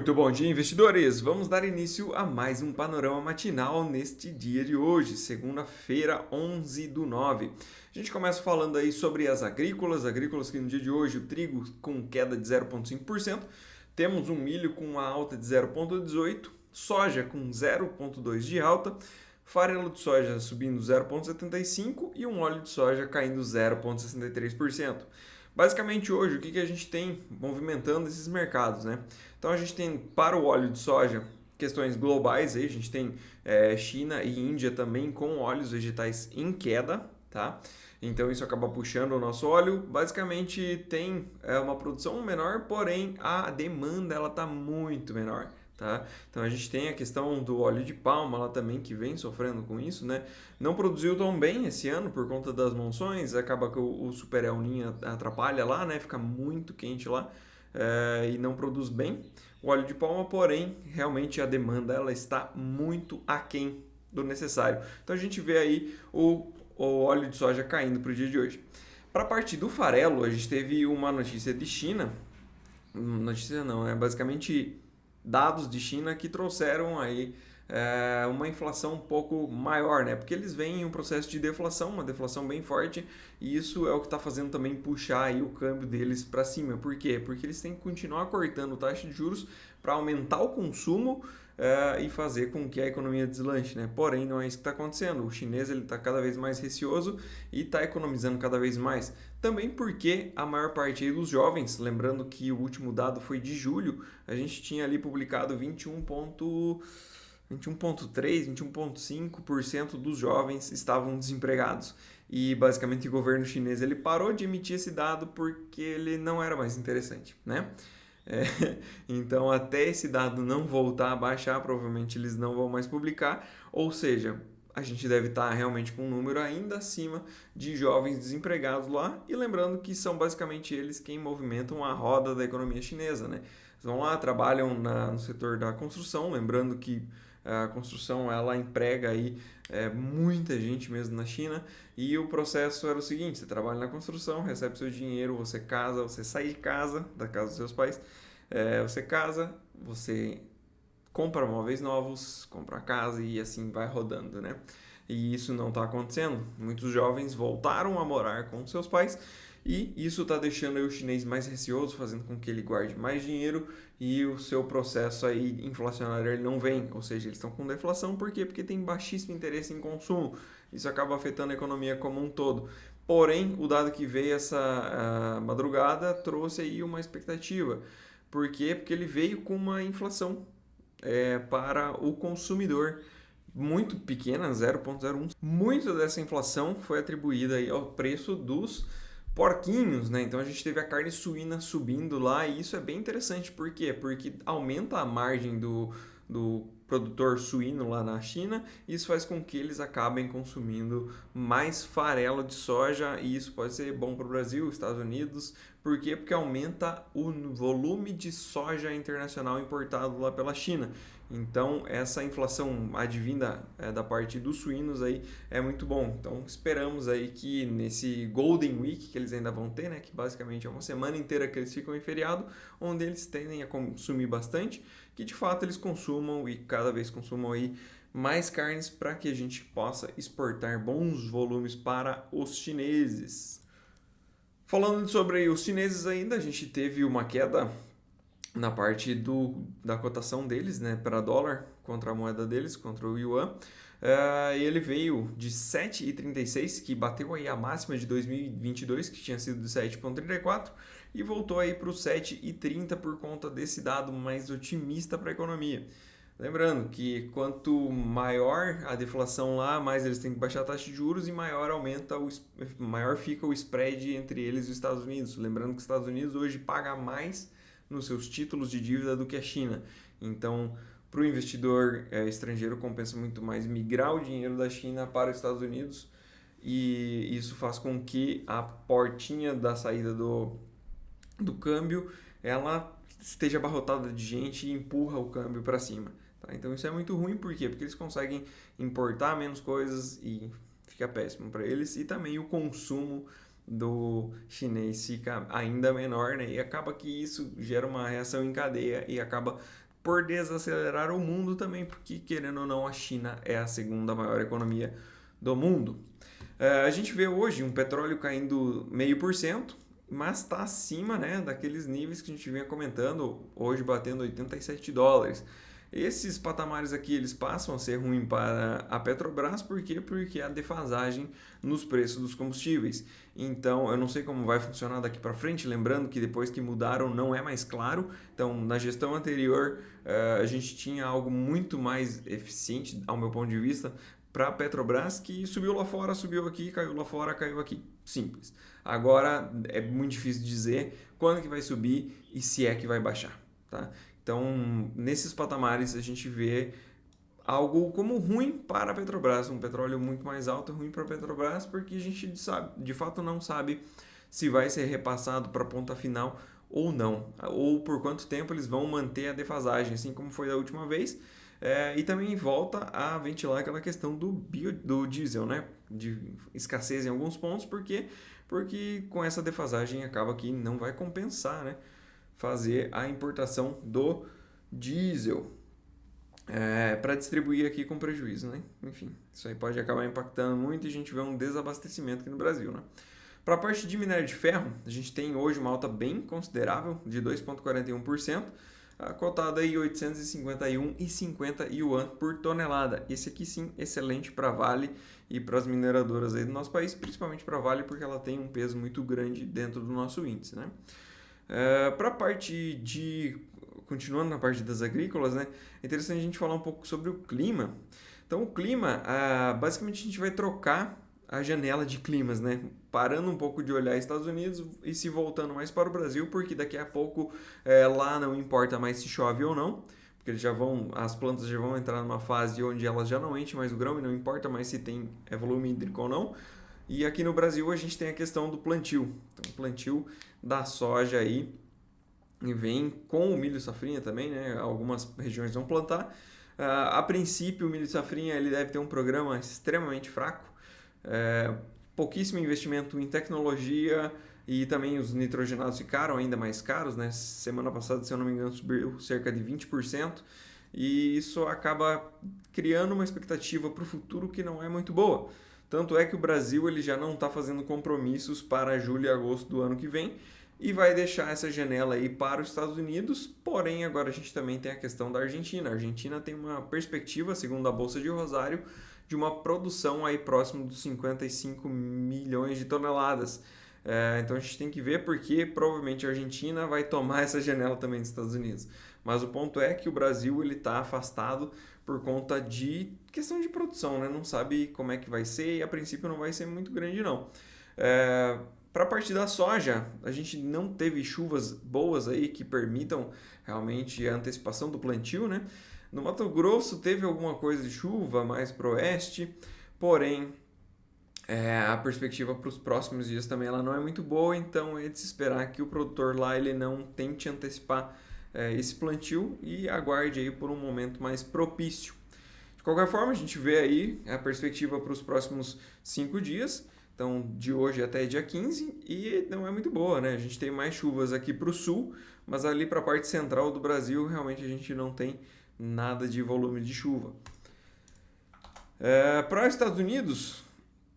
Muito bom dia, investidores! Vamos dar início a mais um panorama matinal neste dia de hoje, segunda-feira, 11/9. A gente começa falando aí sobre as agrícolas que no dia de hoje o trigo com queda de 0,5%, temos um milho com uma alta de 0,18%, soja com 0,2% de alta, farelo de soja subindo 0,75% e um óleo de soja caindo 0,63%. Basicamente hoje, o que a gente tem movimentando esses mercados, né? Então a gente tem para o óleo de soja questões globais, aí, a gente tem China e Índia também com óleos vegetais em queda, tá? Então isso acaba puxando o nosso óleo. Basicamente tem uma produção menor, porém a demanda ela está muito menor. Tá? Então a gente tem a questão do óleo de palma lá também que vem sofrendo com isso, né? Não produziu tão bem esse ano por conta das monções, acaba que o Super El Niño atrapalha lá, né? Fica muito quente lá e não produz bem o óleo de palma, porém realmente a demanda ela está muito aquém do necessário. Então a gente vê aí o óleo de soja caindo para o dia de hoje. Para a parte do farelo, a gente teve uma notícia de China, notícia não, é basicamente dados de China que trouxeram aí uma inflação um pouco maior, né? Porque eles veem um processo de deflação, uma deflação bem forte, e isso é o que está fazendo também puxar aí o câmbio deles para cima. Por quê? Porque eles têm que continuar cortando taxa de juros para aumentar o consumo e fazer com que a economia deslanche, né? Porém, não é isso que está acontecendo. O chinês ele está cada vez mais receoso e está economizando cada vez mais. Também porque a maior parte aí dos jovens, lembrando que o último dado foi de julho, a gente tinha ali publicado 21,3%, 21,5% dos jovens estavam desempregados. E basicamente o governo chinês ele parou de emitir esse dado porque ele não era mais interessante, né? Então, até esse dado não voltar a baixar, provavelmente eles não vão mais publicar. Ou seja, a gente deve estar realmente com um número ainda acima de jovens desempregados lá. E lembrando que são basicamente eles quem movimentam a roda da economia chinesa, né? Eles vão lá, trabalham no setor da construção, lembrando que a construção ela emprega aí muita gente mesmo na China, e o processo era o seguinte: você trabalha na construção, recebe seu dinheiro, você casa, você sai de casa, da casa dos seus pais, você casa, você compra móveis novos, compra casa e assim vai rodando, né? E isso não está acontecendo. Muitos jovens voltaram a morar com seus pais e isso está deixando aí o chinês mais receoso, fazendo com que ele guarde mais dinheiro e o seu processo aí inflacionário ele não vem. Ou seja, eles estão com deflação, por quê? Porque tem baixíssimo interesse em consumo. Isso acaba afetando a economia como um todo. Porém, o dado que veio essa madrugada trouxe aí uma expectativa. Por quê? Porque ele veio com uma inflação para o consumidor muito pequena, 0,01. Muito dessa inflação foi atribuída aí ao preço dos porquinhos, né? Então a gente teve a carne suína subindo lá e isso é bem interessante. Por quê? Porque aumenta a margem do produtor suíno lá na China, e isso faz com que eles acabem consumindo mais farelo de soja, e isso pode ser bom para o Brasil, Estados Unidos. Por quê? Porque aumenta o volume de soja internacional importado lá pela China. Então essa inflação advinda da parte dos suínos aí é muito bom. Então esperamos aí que nesse Golden Week que eles ainda vão ter, né, que basicamente é uma semana inteira que eles ficam em feriado, onde eles tendem a consumir bastante, que de fato eles consumam e cada vez consumam aí mais carnes para que a gente possa exportar bons volumes para os chineses. Falando sobre os chineses ainda, a gente teve uma queda na parte da cotação deles, né, para dólar contra a moeda deles, contra o yuan. Ele veio de 7,36, que bateu aí a máxima de 2022, que tinha sido de 7,34, e voltou aí para o 7,30 por conta desse dado mais otimista para a economia. Lembrando que quanto maior a deflação lá, mais eles têm que baixar a taxa de juros e maior fica o spread entre eles e os Estados Unidos. Lembrando que os Estados Unidos hoje paga mais nos seus títulos de dívida do que a China. Então, para o investidor estrangeiro, compensa muito mais migrar o dinheiro da China para os Estados Unidos, e isso faz com que a portinha da saída do câmbio ela esteja abarrotada de gente e empurra o câmbio para cima. Tá? Então isso é muito ruim, por quê? Porque eles conseguem importar menos coisas e fica péssimo para eles, e também o consumo do chinês fica ainda menor, né? E acaba que isso gera uma reação em cadeia e acaba por desacelerar o mundo também, porque querendo ou não, a China é a segunda maior economia do mundo. A gente vê hoje um petróleo caindo 0,5%, mas está acima, né, daqueles níveis que a gente vinha comentando, hoje batendo $87. Esses patamares aqui eles passam a ser ruins para a Petrobras, por quê? Porque há defasagem nos preços dos combustíveis. Então, eu não sei como vai funcionar daqui para frente, lembrando que depois que mudaram não é mais claro. Então, na gestão anterior, a gente tinha algo muito mais eficiente, ao meu ponto de vista, para a Petrobras, que subiu lá fora, subiu aqui, caiu lá fora, caiu aqui. Simples. Agora, é muito difícil dizer quando que vai subir e se é que vai baixar, tá? Então, nesses patamares, a gente vê algo como ruim para a Petrobras. Um petróleo muito mais alto é ruim para a Petrobras porque a gente sabe, de fato não sabe se vai ser repassado para a ponta final ou não. Ou por quanto tempo eles vão manter a defasagem, assim como foi da última vez. E também volta a ventilar aquela questão do diesel, né? De escassez em alguns pontos, porque com essa defasagem acaba que não vai compensar, né? Fazer a importação do diesel para distribuir aqui com prejuízo, né? Enfim, isso aí pode acabar impactando muito e a gente vê um desabastecimento aqui no Brasil, né? Para a parte de minério de ferro, a gente tem hoje uma alta bem considerável de 2,41%, cotada aí 851,50 yuan por tonelada. Esse aqui sim, excelente para a Vale e para as mineradoras aí do nosso país, principalmente para a Vale porque ela tem um peso muito grande dentro do nosso índice, né? Para a parte de... Continuando na parte das agrícolas, né? É interessante a gente falar um pouco sobre o clima. Então, o clima, basicamente a gente vai trocar a janela de climas, né? Parando um pouco de olhar Estados Unidos e se voltando mais para o Brasil, porque daqui a pouco lá não importa mais se chove ou não, porque as plantas já vão entrar numa fase onde elas já não enchem mais o grão e não importa mais se tem volume hídrico ou não. E aqui no Brasil a gente tem a questão do plantio. Então, o plantio da soja aí e vem com o milho safrinha também, né? Algumas regiões vão plantar. A princípio, o milho safrinha ele deve ter um programa extremamente fraco, pouquíssimo investimento em tecnologia e também os nitrogenados ficaram ainda mais caros, né? Semana passada, se eu não me engano, subiu cerca de 20%. E isso acaba criando uma expectativa para o futuro que não é muito boa. Tanto é que o Brasil ele já não está fazendo compromissos para julho e agosto do ano que vem e vai deixar essa janela aí para os Estados Unidos, porém agora a gente também tem a questão da Argentina. A Argentina tem uma perspectiva, segundo a Bolsa de Rosário, de uma produção aí próximo dos 55 milhões de toneladas. Então a gente tem que ver porque provavelmente a Argentina vai tomar essa janela também dos Estados Unidos. Mas o ponto é que o Brasil ele está afastado por conta de questão de produção, né? Não sabe como é que vai ser e a princípio não vai ser muito grande não. Para a parte da soja, a gente não teve chuvas boas aí que permitam realmente a antecipação do plantio, né? No Mato Grosso teve alguma coisa de chuva mais para o oeste, porém a perspectiva para os próximos dias também ela não é muito boa, então é de se esperar que o produtor lá ele não tente antecipar esse plantio e aguarde aí por um momento mais propício. De qualquer forma, a gente vê aí a perspectiva para os próximos 5 dias, então de hoje até dia 15, e não é muito boa, né? A gente tem mais chuvas aqui para o sul, mas ali para a parte central do Brasil realmente a gente não tem nada de volume de chuva. Para os Estados Unidos,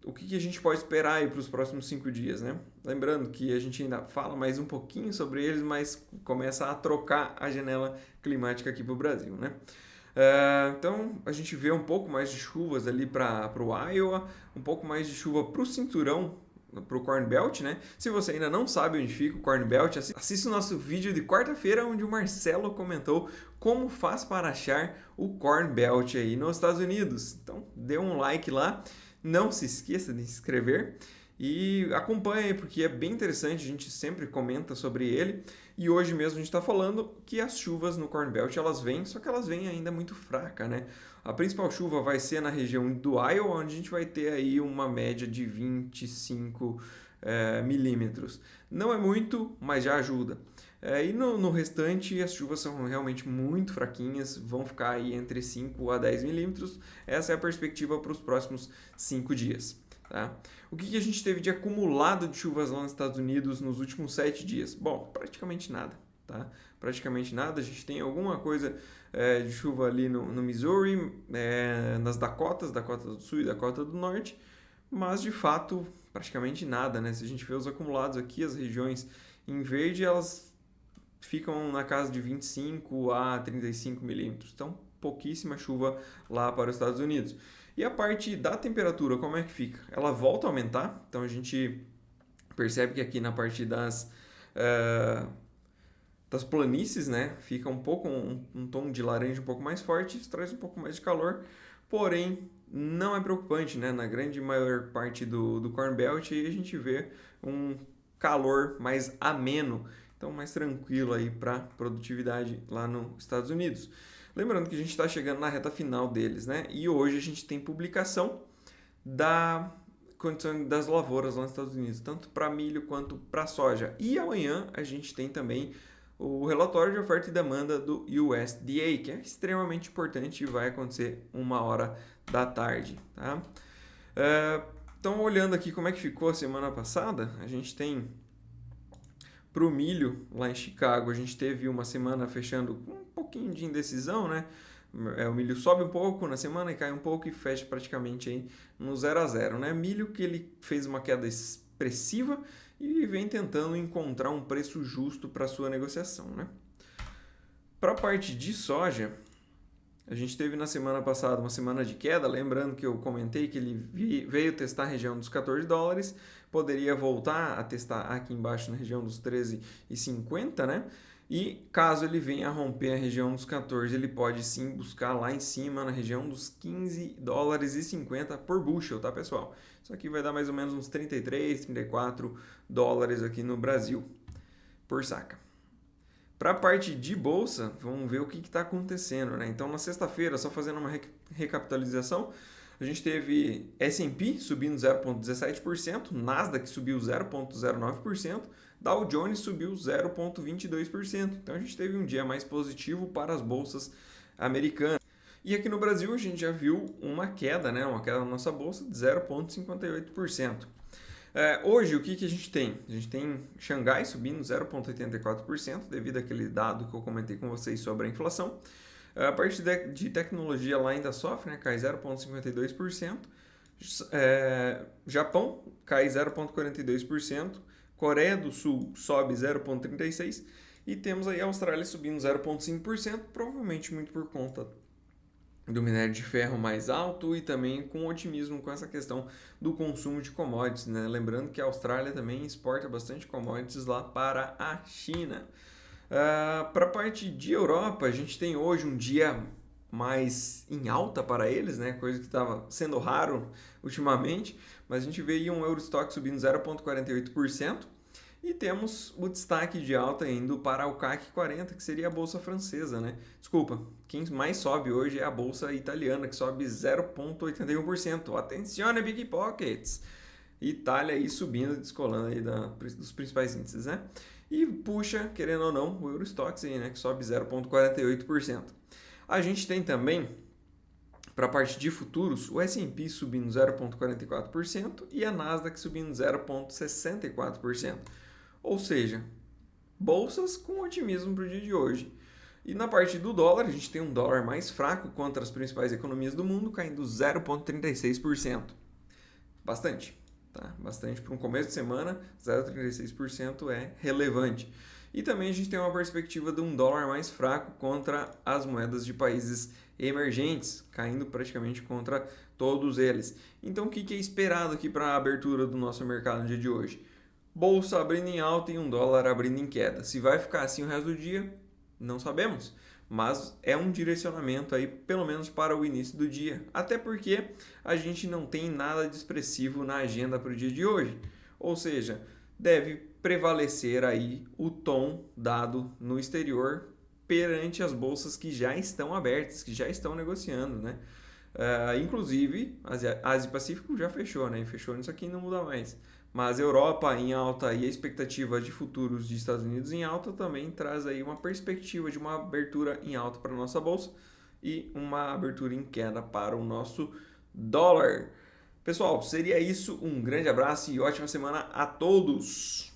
o que a gente pode esperar aí para os próximos 5 dias, né? Lembrando que a gente ainda fala mais um pouquinho sobre eles, mas começa a trocar a janela climática aqui para o Brasil, né? Então a gente vê um pouco mais de chuvas ali para o Iowa, um pouco mais de chuva para o cinturão, para o Corn Belt, né? Se você ainda não sabe onde fica o Corn Belt, assista o nosso vídeo de quarta-feira onde o Marcelo comentou como faz para achar o Corn Belt aí nos Estados Unidos. Então dê um like lá, não se esqueça de se inscrever e acompanhe porque é bem interessante, a gente sempre comenta sobre ele. E hoje mesmo a gente está falando que as chuvas no Corn Belt elas vêm, só que elas vêm ainda muito fraca, né? A principal chuva vai ser na região do Iowa, onde a gente vai ter aí uma média de 25 milímetros. Não é muito, mas já ajuda. E no restante as chuvas são realmente muito fraquinhas, vão ficar aí entre 5 a 10 milímetros. Essa é a perspectiva para os próximos 5 dias. Tá? O que a gente teve de acumulado de chuvas lá nos Estados Unidos nos últimos 7 dias? Bom, praticamente nada. tá? Praticamente nada. A gente tem alguma coisa de chuva ali no Missouri, nas Dakota do Sul e Dakota do Norte, mas de fato praticamente nada, né? Se a gente vê os acumulados aqui, as regiões em verde, elas ficam na casa de 25 a 35 milímetros. Então, pouquíssima chuva lá para os Estados Unidos. E a parte da temperatura, como é que fica? Ela volta a aumentar, então a gente percebe que aqui na parte das planícies, né, fica um pouco um tom de laranja um pouco mais forte, isso traz um pouco mais de calor, porém não é preocupante, né? Na grande maior parte do Corn Belt aí a gente vê um calor mais ameno, então mais tranquilo aí para produtividade lá nos Estados Unidos. Lembrando que a gente está chegando na reta final deles, né? E hoje a gente tem publicação da condição das lavouras lá nos Estados Unidos, tanto para milho quanto para soja. E amanhã a gente tem também o relatório de oferta e demanda do USDA, que é extremamente importante e vai acontecer 1h da tarde. Tá? Então, olhando aqui como é que ficou a semana passada, a gente tem para o milho lá em Chicago, a gente teve uma semana fechando com um pouquinho de indecisão, né? O milho sobe um pouco na semana e cai um pouco e fecha praticamente aí no 0 a 0, né? Milho que ele fez uma queda expressiva e vem tentando encontrar um preço justo para sua negociação, né? Para a parte de soja, a gente teve na semana passada uma semana de queda, lembrando que eu comentei que ele veio testar a região dos $14, poderia voltar a testar aqui embaixo na região dos 13,50, né? E caso ele venha a romper a região dos 14, ele pode sim buscar lá em cima na região dos $15,50 por bushel, tá, pessoal? Isso aqui vai dar mais ou menos uns 33, $34 aqui no Brasil por saca. Para a parte de bolsa, vamos ver o que está acontecendo, né? Então, na sexta-feira, só fazendo uma recapitalização, a gente teve S&P subindo 0,17%, Nasdaq subiu 0,09%, Dow Jones subiu 0,22%. Então, a gente teve um dia mais positivo para as bolsas americanas. E aqui no Brasil, a gente já viu uma queda, né? Uma queda na nossa bolsa de 0,58%. Hoje, o que a gente tem? A gente tem Xangai subindo 0,84% devido àquele dado que eu comentei com vocês sobre a inflação. A parte de tecnologia lá ainda sofre, né? Cai 0,52%. Japão cai 0,42%. Coreia do Sul sobe 0,36%. E temos aí a Austrália subindo 0,5%, provavelmente muito por conta do minério de ferro mais alto e também com otimismo com essa questão do consumo de commodities, né? Lembrando que a Austrália também exporta bastante commodities lá para a China. Para a parte de Europa, a gente tem hoje um dia mais em alta para eles, né? Coisa que estava sendo raro ultimamente, mas a gente vê aí um Eurostock subindo 0,48%. E temos o destaque de alta indo para o CAC 40, que seria a bolsa francesa, né? Desculpa, quem mais sobe hoje é a bolsa italiana, que sobe 0,81%. Atencione, Big Pockets! Itália aí subindo, descolando aí dos principais índices, né? E puxa, querendo ou não, o Eurostoxx aí, né? Que sobe 0,48%. A gente tem também, para a parte de futuros, o S&P subindo 0,44% e a Nasdaq subindo 0,64%. Ou seja, bolsas com otimismo para o dia de hoje. E na parte do dólar, a gente tem um dólar mais fraco contra as principais economias do mundo, caindo 0,36%. Bastante, tá? Bastante para um começo de semana, 0,36% é relevante. E também a gente tem uma perspectiva de um dólar mais fraco contra as moedas de países emergentes, caindo praticamente contra todos eles. Então o que é esperado aqui para a abertura do nosso mercado no dia de hoje? Bolsa abrindo em alta e um dólar abrindo em queda. Se vai ficar assim o resto do dia, não sabemos. Mas é um direcionamento aí, pelo menos para o início do dia. Até porque a gente não tem nada de expressivo na agenda para o dia de hoje. Ou seja, deve prevalecer aí o tom dado no exterior perante as bolsas que já estão abertas, que já estão negociando, né? Inclusive, a Ásia Pacífico já fechou, né? E fechou nisso aqui, não muda mais. Mas Europa em alta e a expectativa de futuros de Estados Unidos em alta também traz aí uma perspectiva de uma abertura em alta para a nossa bolsa e uma abertura em queda para o nosso dólar. Pessoal, seria isso. Um grande abraço e ótima semana a todos!